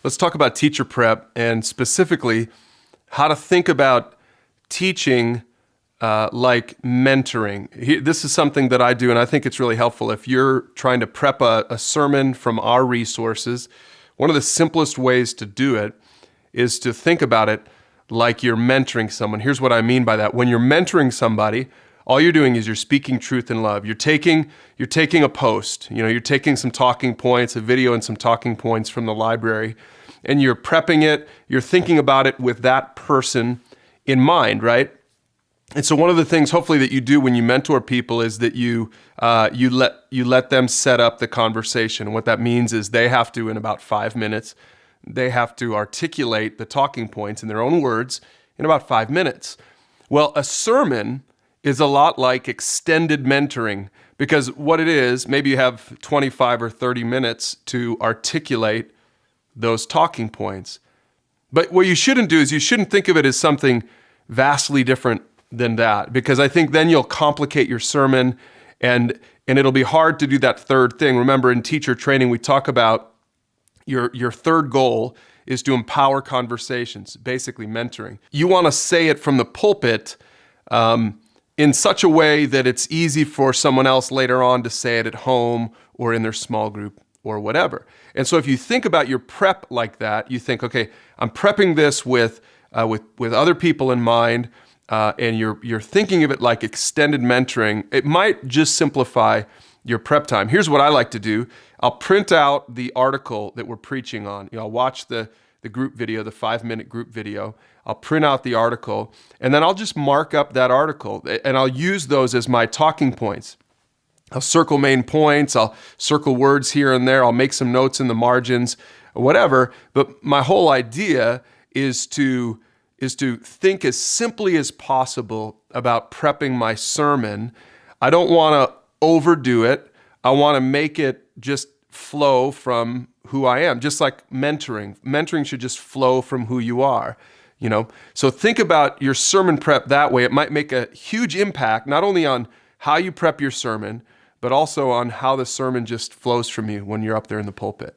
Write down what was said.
Let's talk about teacher prep and specifically how to think about teaching like mentoring. This is something that I do, and I think it's really helpful. If you're trying to prep a sermon from our resources, one of the simplest ways to do it is to think about it like you're mentoring someone. Here's what I mean by that. When you're mentoring somebody, all you're doing is you're speaking truth in love. You're taking a post, you're taking some talking points, a video and some talking points from the library, and you're prepping it, you're thinking about it with that person in mind, right? And so one of the things hopefully that you do when you mentor people is that you let them set up the conversation. And what that means is they have to, in about 5 minutes, they have to articulate the talking points in their own words in about 5 minutes. Well, a sermon is a lot like extended mentoring, because what it is, maybe you have 25 or 30 minutes to articulate those talking points. But what you shouldn't do is you shouldn't think of it as something vastly different than that, because I think then you'll complicate your sermon and it'll be hard to do that third thing. Remember, in teacher training, we talk about your third goal is to empower conversations, basically mentoring. You want to say it from the pulpit in such a way that it's easy for someone else later on to say it at home or in their small group or whatever. And so if you think about your prep like that, you think, okay, I'm prepping this with other people in mind, and you're thinking of it like extended mentoring. It might just simplify your prep time. Here's what I like to do. I'll print out the article that we're preaching on. I'll watch the group video, the 5-minute group video. I'll print out the article, and then I'll just mark up that article, and I'll use those as my talking points. I'll circle main points, I'll circle words here and there, I'll make some notes in the margins, whatever. But my whole idea is to think as simply as possible about prepping my sermon. I don't want to overdo it. I want to make it just flow from who I am, just like mentoring. Mentoring should just flow from who you are. So think about your sermon prep that way. It might make a huge impact, not only on how you prep your sermon, but also on how the sermon just flows from you when you're up there in the pulpit.